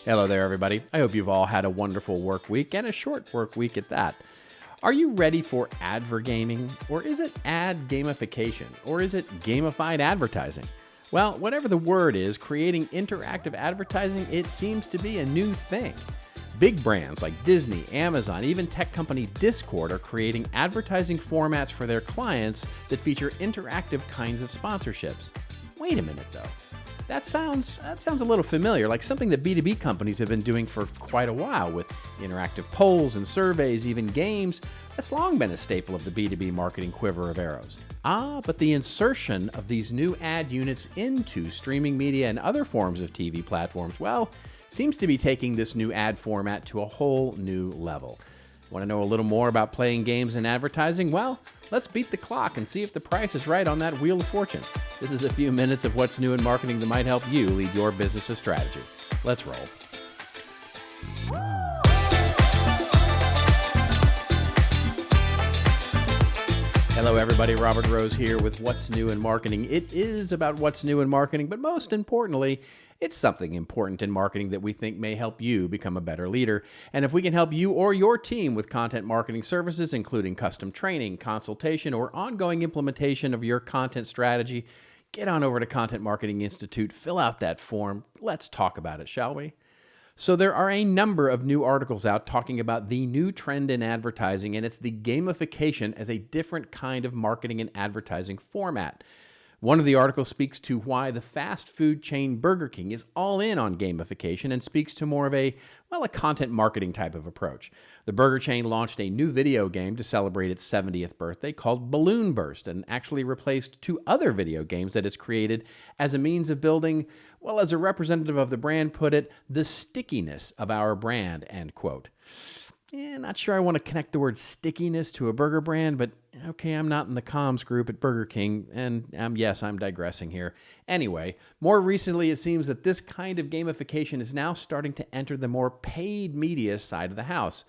Hello there, everybody. I hope you've all had a wonderful work week and a short work week at that. Are you ready for advergaming? Or is it ad gamification? Or is it gamified advertising? Well, whatever the word is, creating interactive advertising, it seems to be a new thing. Big brands like Disney, Amazon, even tech company Discord are creating advertising formats for their clients that feature interactive kinds of sponsorships. Wait a minute, though. That sounds a little familiar, like something that B2B companies have been doing for quite a while with interactive polls and surveys, even games. That's long been a staple of the B2B marketing quiver of arrows. But the insertion of these new ad units into streaming media and other forms of TV platforms, well, seems to be taking this new ad format to a whole new level. Want to know a little more about playing games and advertising? Well, let's beat the clock and see if the price is right on that Wheel of Fortune. This is a few minutes of what's new in marketing that might help you lead your business's strategy. Let's roll. Hello, everybody. Robert Rose here with What's New in Marketing. It is about what's new in marketing, but most importantly, it's something important in marketing that we think may help you become a better leader. And if we can help you or your team with content marketing services, including custom training, consultation, or ongoing implementation of your content strategy, get on over to Content Marketing Institute, fill out that form. Let's talk about it, shall we? So there are a number of new articles out talking about the new trend in advertising, and it's the gamification as a different kind of marketing and advertising format. One of the articles speaks to why the fast food chain Burger King is all in on gamification and speaks to more of a content marketing type of approach. The burger chain launched a new video game to celebrate its 70th birthday called Balloon Burst and actually replaced two other video games that it's created as a means of building, well, as a representative of the brand put it, the stickiness of our brand, end quote. Not sure I want to connect the word stickiness to a burger brand, but okay, I'm not in the comms group at Burger King, and yes, I'm digressing here. Anyway, more recently, it seems that this kind of gamification is now starting to enter the more paid media side of the house.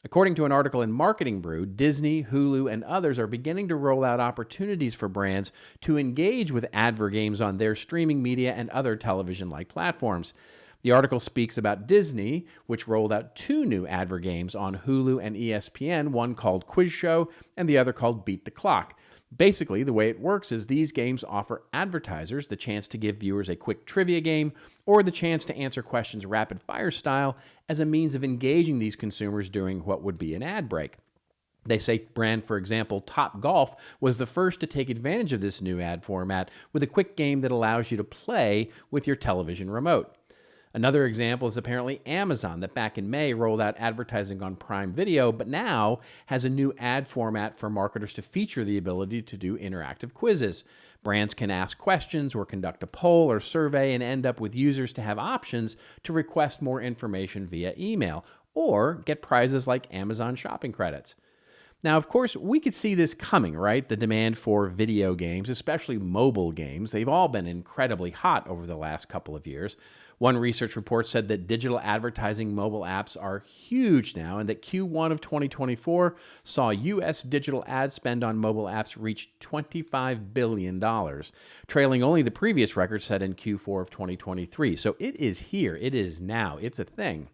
According to an article in Marketing Brew, Disney, Hulu, and others are beginning to roll out opportunities for brands to engage with advergames on their streaming media and other television-like platforms. The article speaks about Disney, which rolled out two new advergames on Hulu and ESPN, one called Quiz Show and the other called Beat the Clock. Basically, the way it works is these games offer advertisers the chance to give viewers a quick trivia game or the chance to answer questions rapid-fire style as a means of engaging these consumers during what would be an ad break. They say brand, for example, Top Golf was the first to take advantage of this new ad format with a quick game that allows you to play with your television remote. Another example is apparently Amazon that back in May rolled out advertising on Prime Video, but now has a new ad format for marketers to feature the ability to do interactive quizzes. Brands can ask questions or conduct a poll or survey and end up with users to have options to request more information via email or get prizes like Amazon shopping credits. Now, of course, we could see this coming, right? The demand for video games, especially mobile games, they've all been incredibly hot over the last couple of years. One research report said that digital advertising mobile apps are huge now and that Q1 of 2024 saw U.S. digital ad spend on mobile apps reach $25 billion, trailing only the previous record set in Q4 of 2023. So it is here. It is now. It's a thing.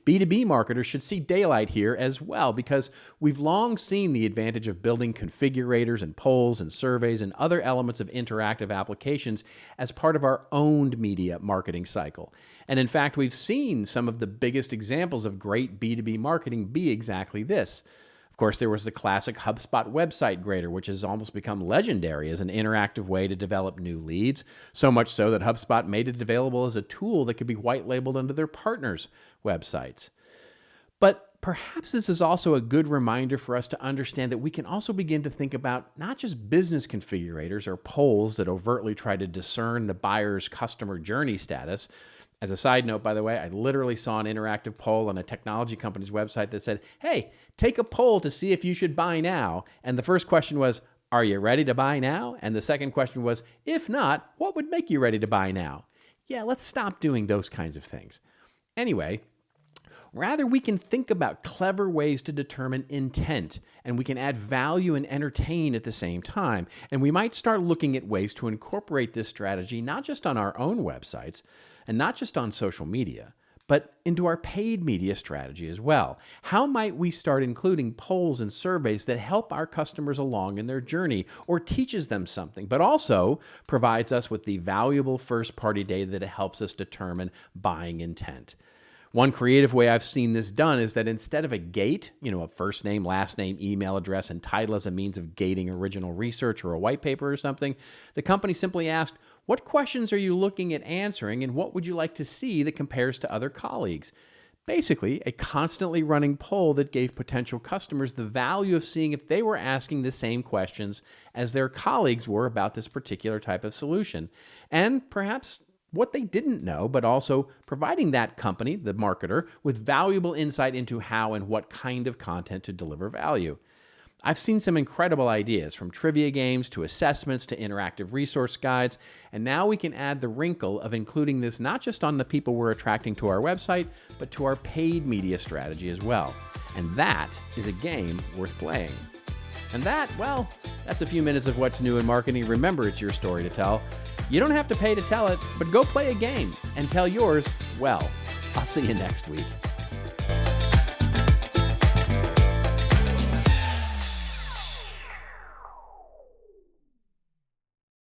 B2B marketers should see daylight here as well because we've long seen the advantage of building configurators and polls and surveys and other elements of interactive applications as part of our owned media marketing cycle. And in fact, we've seen some of the biggest examples of great B2B marketing be exactly this. Of course, there was the classic HubSpot website grader, which has almost become legendary as an interactive way to develop new leads, so much so that HubSpot made it available as a tool that could be white-labeled under their partners' websites. But perhaps this is also a good reminder for us to understand that we can also begin to think about not just business configurators or polls that overtly try to discern the buyer's customer journey status. As a side note, by the way, I literally saw an interactive poll on a technology company's website that said, hey, take a poll to see if you should buy now. And the first question was, are you ready to buy now? And the second question was, if not, what would make you ready to buy now? Yeah, let's stop doing those kinds of things. Anyway, rather we can think about clever ways to determine intent, and we can add value and entertain at the same time. And we might start looking at ways to incorporate this strategy not just on our own websites and not just on social media, but into our paid media strategy as well. How might we start including polls and surveys that help our customers along in their journey or teaches them something, but also provides us with the valuable first-party data that helps us determine buying intent? One creative way I've seen this done is that instead of a gate, a first name, last name, email address, and title as a means of gating original research or a white paper or something, the company simply asked, what questions are you looking at answering and what would you like to see that compares to other colleagues? Basically, a constantly running poll that gave potential customers the value of seeing if they were asking the same questions as their colleagues were about this particular type of solution. And perhaps what they didn't know, but also providing that company, the marketer, with valuable insight into how and what kind of content to deliver value. I've seen some incredible ideas, from trivia games to assessments to interactive resource guides, and now we can add the wrinkle of including this not just on the people we're attracting to our website, but to our paid media strategy as well. And that is a game worth playing. And that's a few minutes of what's new in marketing. Remember, it's your story to tell. You don't have to pay to tell it, but go play a game and tell yours well. I'll see you next week.